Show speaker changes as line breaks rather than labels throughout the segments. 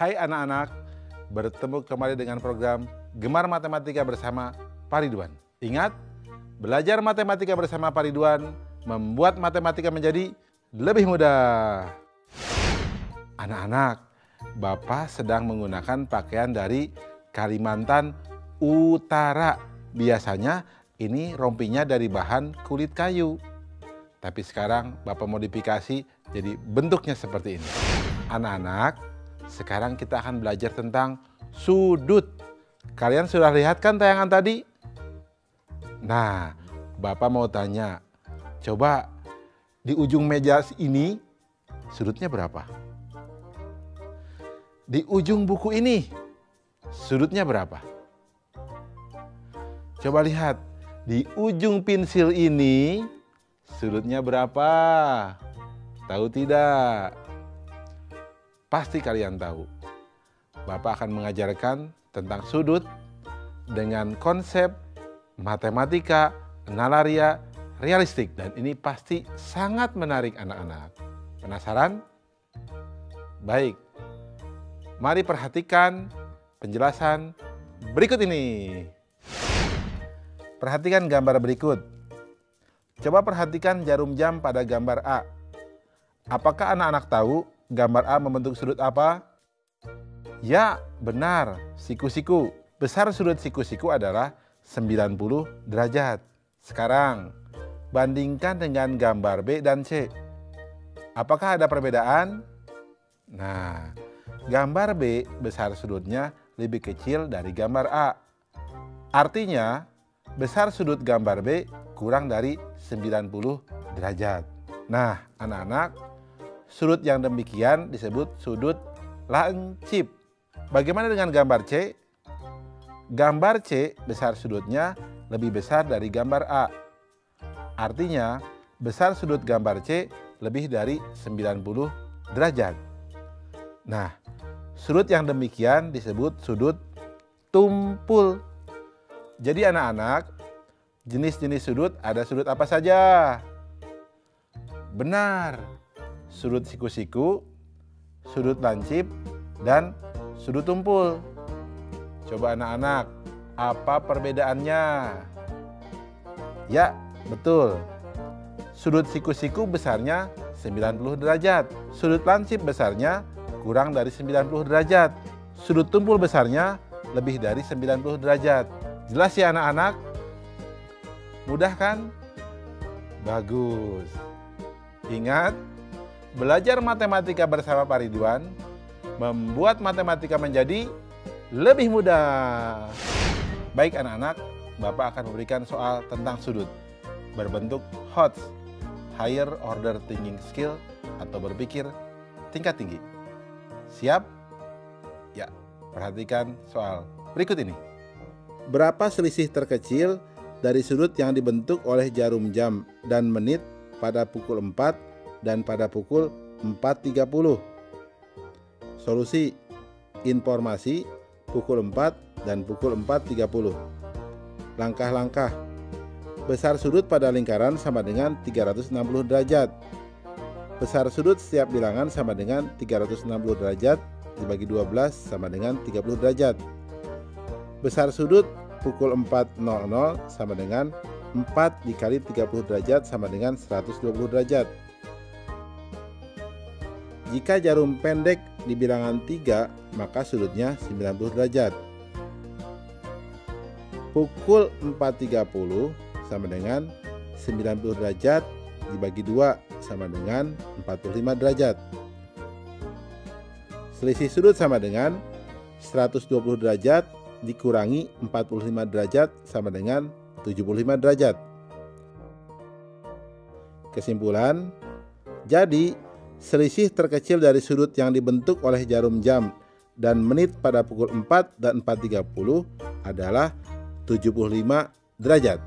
Hai anak-anak, bertemu kembali dengan program Gemar Matematika bersama Pak Ridwan. Ingat, belajar matematika bersama Pak Ridwan membuat matematika menjadi lebih mudah. Anak-anak, Bapak sedang menggunakan pakaian dari Kalimantan Utara. Biasanya ini rompinya dari bahan kulit kayu. Tapi sekarang Bapak modifikasi jadi bentuknya seperti ini. Anak-anak, sekarang kita akan belajar tentang sudut. Kalian sudah lihat kan tayangan tadi? Nah, Bapak mau tanya, coba di ujung meja ini sudutnya berapa? Di ujung buku ini sudutnya berapa? Coba lihat, di ujung pensil ini sudutnya berapa? Tahu tidak? Pasti kalian tahu. Bapak akan mengajarkan tentang sudut dengan konsep matematika, nalaria, realistik. Dan ini pasti sangat menarik anak-anak. Penasaran? Baik. Mari perhatikan penjelasan berikut ini. Perhatikan gambar berikut. Coba perhatikan jarum jam pada gambar A. Apakah anak-anak tahu gambar A membentuk sudut apa? Ya, benar, siku-siku. Besar sudut siku-siku adalah 90 derajat. Sekarang, bandingkan dengan gambar B dan C. Apakah ada perbedaan? Nah, gambar B besar sudutnya lebih kecil dari gambar A. Artinya, besar sudut gambar B kurang dari 90 derajat. Nah, anak-anak, sudut yang demikian disebut sudut lancip. Bagaimana dengan gambar C? Gambar C besar sudutnya lebih besar dari gambar A. Artinya, besar sudut gambar C lebih dari 90 derajat. Nah, sudut yang demikian disebut sudut tumpul. Jadi anak-anak, jenis-jenis sudut ada sudut apa saja? Benar, sudut siku-siku, sudut lancip, dan sudut tumpul. Coba anak-anak, apa perbedaannya? Ya, betul. Sudut siku-siku besarnya 90 derajat. Sudut lancip besarnya kurang dari 90 derajat. Sudut tumpul besarnya lebih dari 90 derajat. Jelas ya anak-anak? Mudah kan? Bagus. Ingat, belajar matematika bersama Pak Ridwan membuat matematika menjadi lebih mudah. Baik anak-anak, Bapak akan memberikan soal tentang sudut berbentuk HOTS, Higher Order Thinking Skill, atau berpikir tingkat tinggi. Siap? Ya, perhatikan soal berikut ini. Berapa selisih terkecil dari sudut yang dibentuk oleh jarum jam dan menit pada pukul 4 dan pada pukul 4.30? Solusi: informasi pukul 4 dan pukul 4.30. Langkah-langkah: besar sudut pada lingkaran sama dengan 360 derajat. Besar sudut setiap bilangan sama dengan 360 derajat dibagi 12 sama dengan 30 derajat. Besar sudut pukul 4.00 sama dengan 4 dikali 30 derajat sama dengan 120 derajat. Jika jarum pendek di bilangan 3, maka sudutnya 90 derajat. Pukul 4.30 sama dengan 90 derajat dibagi 2 sama dengan 45 derajat. Selisih sudut sama dengan 120 derajat dikurangi 45 derajat sama dengan 75 derajat. Kesimpulan, jadi selisih terkecil dari sudut yang dibentuk oleh jarum jam dan menit pada pukul 4 dan 4.30 adalah 75 derajat.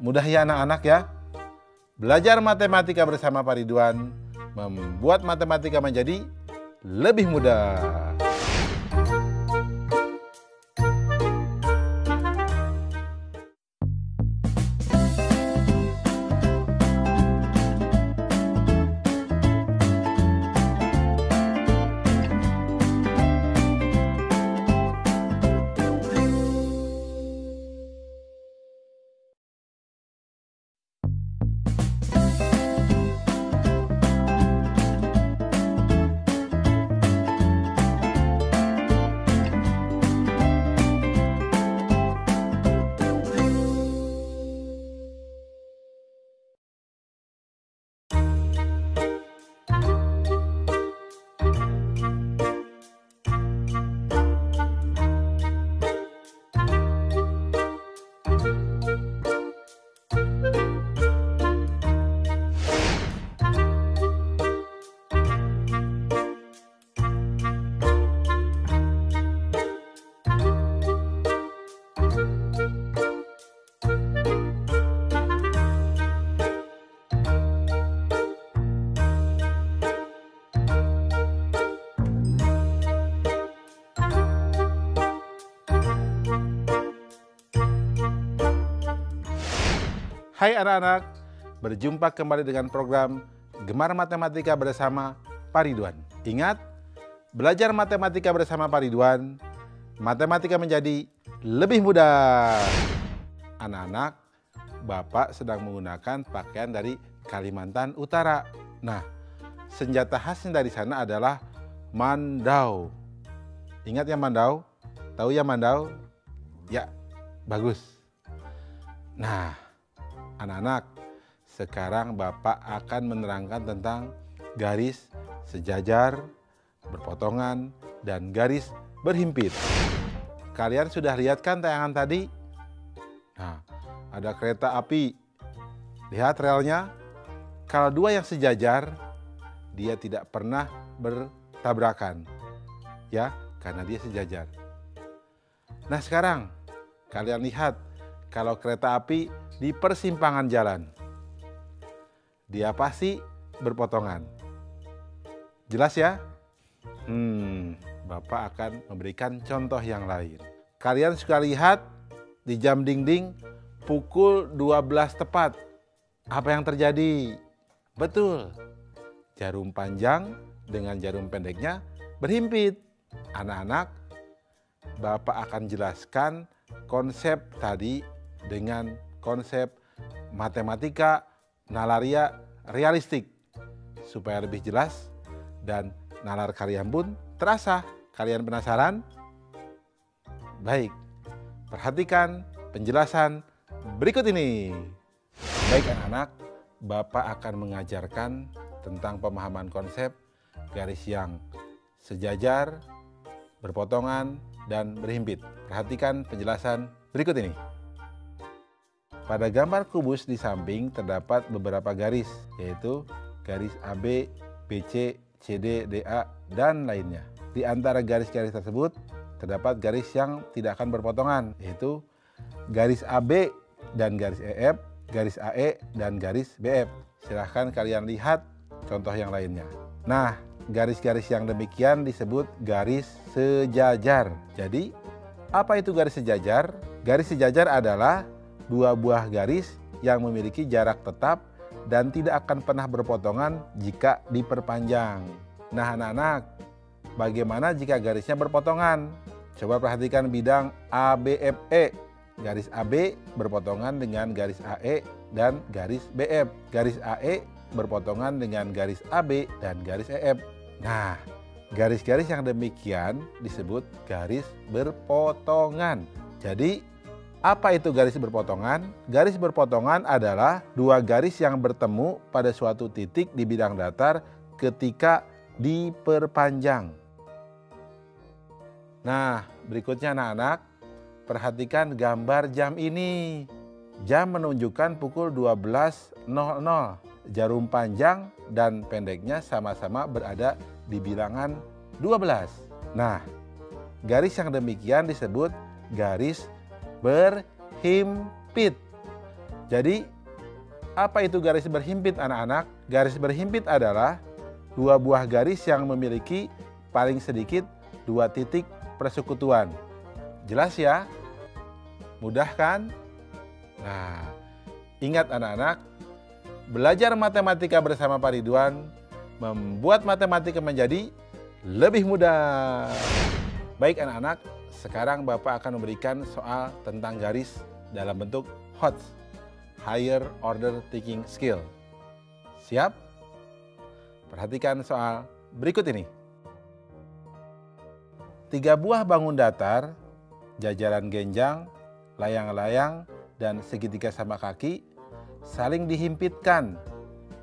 Mudah ya anak-anak ya? Belajar matematika bersama Pak Ridwan membuat matematika menjadi lebih mudah. Hai anak-anak, berjumpa kembali dengan program Gemar Matematika bersama Pak Ridwan. Ingat, belajar matematika bersama Pak Ridwan, matematika menjadi lebih mudah. Anak-anak, Bapak sedang menggunakan pakaian dari Kalimantan Utara. Nah, senjata khasnya dari sana adalah mandau. Ingat ya mandau? Tahu ya mandau? Ya, bagus. Nah, anak-anak, sekarang Bapak akan menerangkan tentang garis sejajar, berpotongan, dan garis berhimpit. Kalian sudah lihat kan tayangan tadi? Nah, ada kereta api. Lihat relnya. Kalau dua yang sejajar, dia tidak pernah bertabrakan. Ya, karena dia sejajar. Nah, sekarang kalian lihat kalau kereta api di persimpangan jalan. Dia pasti berpotongan. Jelas ya? Bapak akan memberikan contoh yang lain. Kalian suka lihat di jam dinding pukul 12 tepat. Apa yang terjadi? Betul. Jarum panjang dengan jarum pendeknya berhimpit. Anak-anak, Bapak akan jelaskan konsep tadi dengan konsep matematika nalaria realistik supaya lebih jelas dan nalar kalian pun terasa. Kalian penasaran? Baik, perhatikan penjelasan berikut ini. Baik anak-anak, Bapak akan mengajarkan tentang pemahaman konsep garis yang sejajar, berpotongan, dan berhimpit. Perhatikan penjelasan berikut ini. Pada gambar kubus di samping terdapat beberapa garis, yaitu garis AB, BC, CD, DA, dan lainnya. Di antara garis-garis tersebut terdapat garis yang tidak akan berpotongan, yaitu garis AB dan garis EF, garis AE, dan garis BF. Silahkan kalian lihat contoh yang lainnya. Nah, garis-garis yang demikian disebut garis sejajar. Jadi, apa itu garis sejajar? Garis sejajar adalah dua buah garis yang memiliki jarak tetap dan tidak akan pernah berpotongan jika diperpanjang. Nah, anak-anak, bagaimana jika garisnya berpotongan? Coba perhatikan bidang ABFE. Garis AB berpotongan dengan garis AE dan garis BF. Garis AE berpotongan dengan garis AB dan garis EF. Nah, garis-garis yang demikian disebut garis berpotongan. Jadi, apa itu garis berpotongan? Garis berpotongan adalah dua garis yang bertemu pada suatu titik di bidang datar ketika diperpanjang. Nah, berikutnya anak-anak, perhatikan gambar jam ini. Jam menunjukkan pukul 12.00. Jarum panjang dan pendeknya sama-sama berada di bilangan 12. Nah, garis yang demikian disebut garis berhimpit. Jadi, apa itu garis berhimpit anak-anak? Garis berhimpit adalah dua buah garis yang memiliki paling sedikit dua titik persekutuan. Jelas ya? Mudah kan? Nah, ingat anak-anak, belajar matematika bersama Pak Ridwan membuat matematika menjadi lebih mudah. Baik anak-anak, sekarang Bapak akan memberikan soal tentang garis dalam bentuk HOTS, Higher Order Thinking Skill. Siap? Perhatikan soal berikut ini. 3 buah bangun datar, jajaran genjang, layang-layang, dan segitiga sama kaki saling dihimpitkan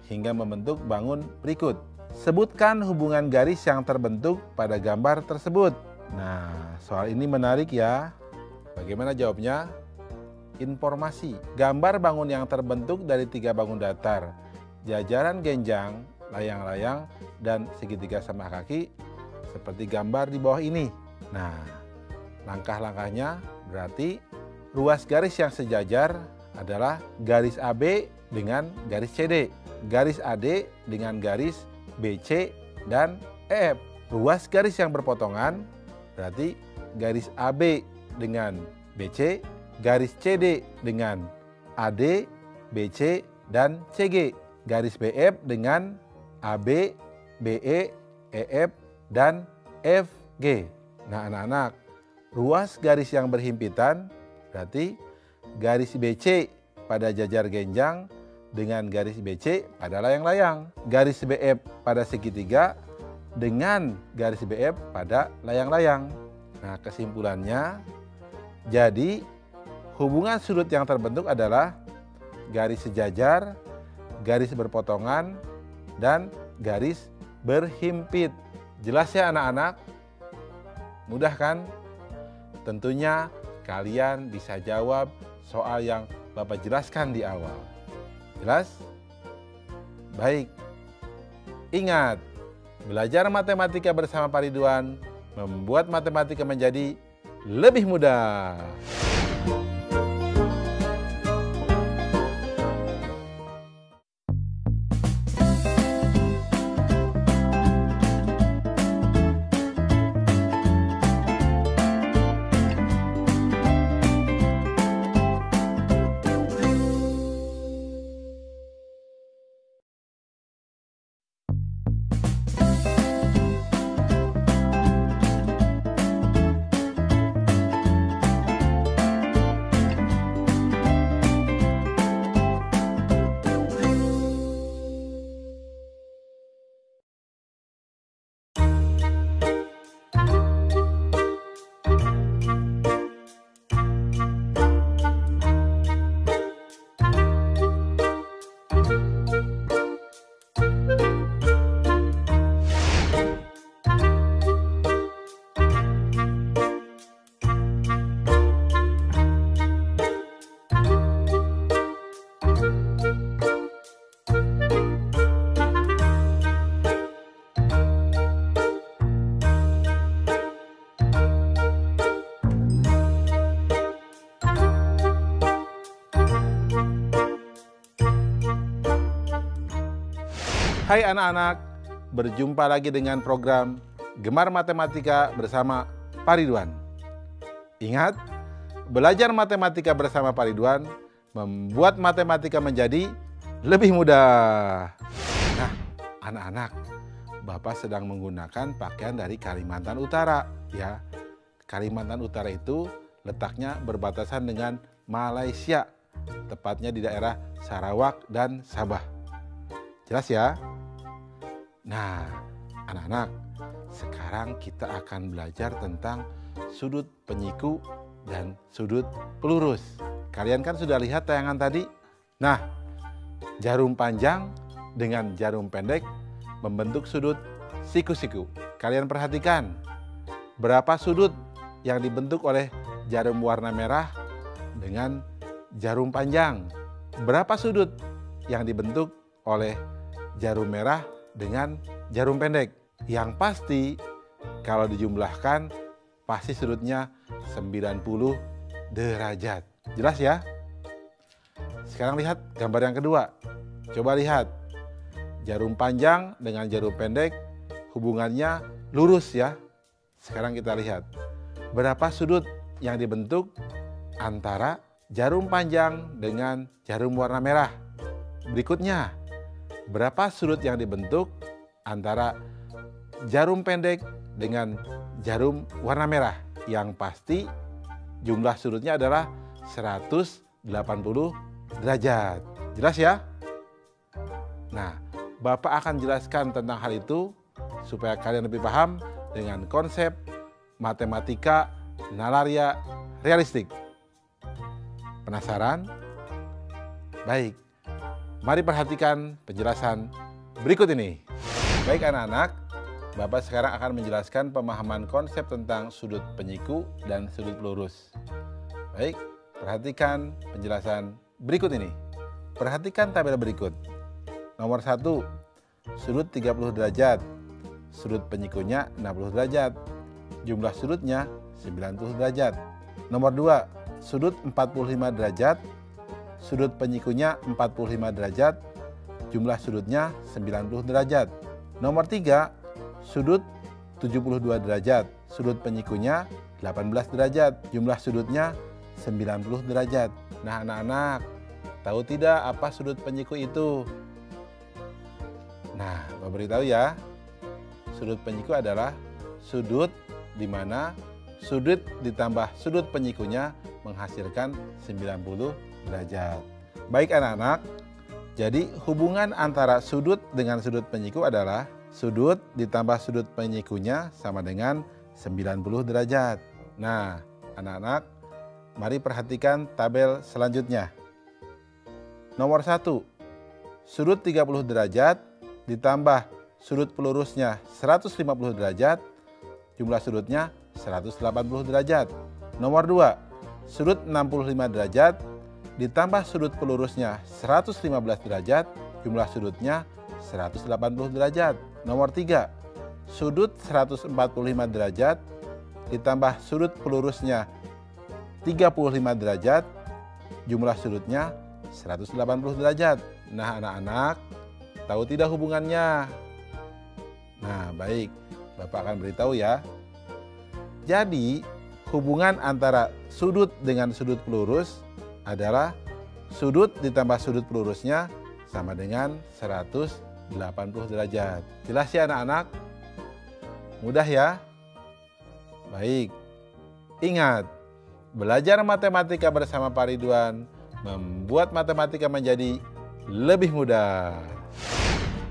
hingga membentuk bangun berikut. Sebutkan hubungan garis yang terbentuk pada gambar tersebut. Nah, soal ini menarik ya. Bagaimana jawabnya? Informasi. Gambar bangun yang terbentuk dari 3 bangun datar, jajaran genjang, layang-layang, dan segitiga sama kaki seperti gambar di bawah ini. Nah, langkah-langkahnya berarti ruas garis yang sejajar adalah garis AB dengan garis CD, garis AD dengan garis BC dan EF. Ruas garis yang berpotongan berarti garis AB dengan BC, garis CD dengan AD, BC, dan CG. Garis BF dengan AB, BE, EF, dan FG. Nah anak-anak, ruas garis yang berhimpitan berarti garis BC pada jajar genjang dengan garis BC pada layang-layang. Garis BF pada segitiga dengan garis BF pada layang-layang. Nah kesimpulannya, jadi hubungan sudut yang terbentuk adalah garis sejajar, garis berpotongan, dan garis berhimpit. Jelas ya anak-anak? Mudah kan? Tentunya kalian bisa jawab soal yang Bapak jelaskan di awal. Jelas? Baik. Ingat, belajar matematika bersama Pak Ridwan membuat matematika menjadi lebih mudah. Hai anak-anak, berjumpa lagi dengan program Gemar Matematika bersama Pak Ridwan. Ingat, belajar matematika bersama Pak Ridwan membuat matematika menjadi lebih mudah. Nah, anak-anak, Bapak sedang menggunakan pakaian dari Kalimantan Utara, ya. Kalimantan Utara itu letaknya berbatasan dengan Malaysia, tepatnya di daerah Sarawak dan Sabah. Jelas ya? Nah, anak-anak, sekarang kita akan belajar tentang sudut penyiku dan sudut pelurus. Kalian kan sudah lihat tayangan tadi? Nah, jarum panjang dengan jarum pendek membentuk sudut siku-siku. Kalian perhatikan, berapa sudut yang dibentuk oleh jarum warna merah dengan jarum panjang? Berapa sudut yang dibentuk oleh jarum merah dengan jarum pendek? Yang pasti kalau dijumlahkan pasti sudutnya 90 derajat. Jelas ya? Sekarang lihat gambar yang kedua. Coba lihat. Jarum panjang dengan jarum pendek hubungannya lurus ya. Sekarang kita lihat. Berapa sudut yang dibentuk antara jarum panjang dengan jarum warna merah? Berikutnya, berapa sudut yang dibentuk antara jarum pendek dengan jarum warna merah? Yang pasti jumlah sudutnya adalah 180 derajat. Jelas ya? Nah, Bapak akan jelaskan tentang hal itu supaya kalian lebih paham dengan konsep matematika nalaria realistik. Penasaran? Baik. Mari perhatikan penjelasan berikut ini. Baik anak-anak, Bapak sekarang akan menjelaskan pemahaman konsep tentang sudut penyiku dan sudut lurus. Baik, perhatikan penjelasan berikut ini. Perhatikan tabel berikut. Nomor 1, sudut 30 derajat. Sudut penyikunya 60 derajat. Jumlah sudutnya 90 derajat. Nomor 2, sudut 45 derajat. Sudut penyikunya 45 derajat, jumlah sudutnya 90 derajat. Nomor 3, sudut 72 derajat, sudut penyikunya 18 derajat, jumlah sudutnya 90 derajat. Nah anak-anak, Tahu tidak apa sudut penyiku itu? Nah, Bapak beritahu ya. Sudut penyiku adalah sudut di mana sudut ditambah sudut penyikunya menghasilkan 90 derajat. Baik anak-anak, jadi hubungan antara sudut dengan sudut penyiku adalah sudut ditambah sudut penyikunya sama dengan 90 derajat. Nah, anak-anak, mari perhatikan tabel selanjutnya. Nomor 1, sudut 30 derajat ditambah sudut pelurusnya 150 derajat, jumlah sudutnya 180 derajat. Nomor 2, sudut 65 derajat ditambah sudut pelurusnya 115 derajat, jumlah sudutnya 180 derajat. Nomor 3, sudut 145 derajat ditambah sudut pelurusnya 35 derajat, jumlah sudutnya 180 derajat. Nah anak-anak, tahu tidak hubungannya? Nah baik, Bapak akan beritahu ya. Jadi hubungan antara sudut dengan sudut pelurus adalah sudut ditambah sudut pelurusnya sama dengan 180 derajat. Jelas ya anak-anak? Mudah ya? Baik, ingat, belajar matematika bersama Pak Ridwan membuat matematika menjadi lebih mudah.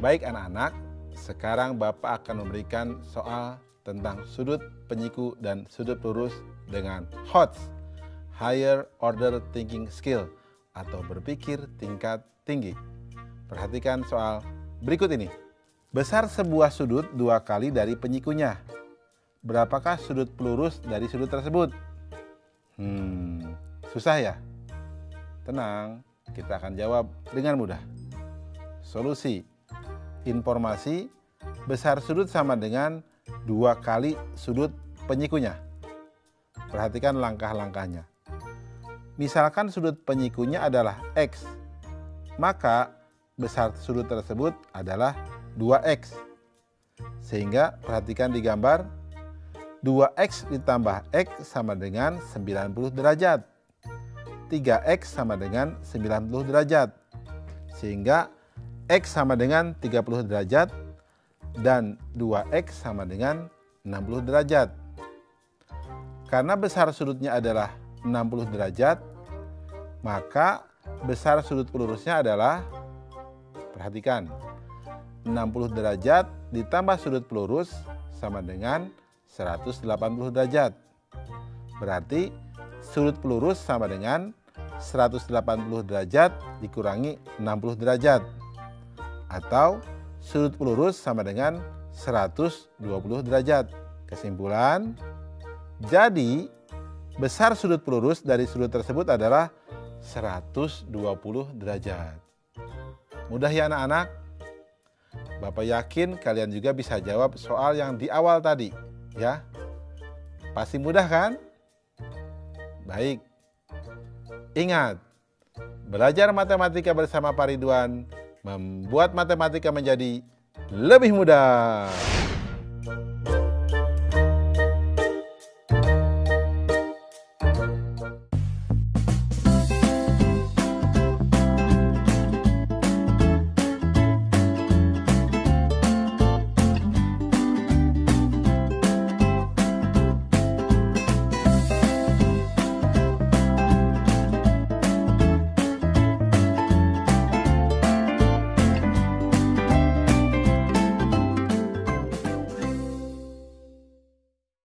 Baik anak-anak, sekarang Bapak akan memberikan soal tentang sudut penyiku dan sudut pelurus dengan HOTS, Higher Order Thinking Skill, atau berpikir tingkat tinggi. Perhatikan soal berikut ini. Besar sebuah sudut 2 kali dari penyikunya. Berapakah sudut pelurus dari sudut tersebut? Susah ya? Tenang, kita akan jawab dengan mudah. Solusi. Informasi, besar sudut sama dengan 2 kali sudut penyikunya. Perhatikan langkah-langkahnya. Misalkan sudut penyikunya adalah X, maka besar sudut tersebut adalah 2X. Sehingga perhatikan di gambar, 2X ditambah X sama dengan 90 derajat. 3X sama dengan 90 derajat. Sehingga X sama dengan 30 derajat dan 2X sama dengan 60 derajat. Karena besar sudutnya adalah 60 derajat, maka besar sudut pelurusnya adalah, perhatikan, 60 derajat ditambah sudut pelurus sama dengan 180 derajat. Berarti sudut pelurus sama dengan 180 derajat dikurangi 60 derajat. Atau sudut pelurus sama dengan 120 derajat. Kesimpulan, jadi besar sudut pelurus dari sudut tersebut adalah 120 derajat. Mudah ya anak-anak? Bapak yakin kalian juga bisa jawab soal yang di awal tadi, ya. Pasti mudah kan? Baik. Ingat, belajar matematika bersama Pak Ridwan membuat matematika menjadi lebih mudah.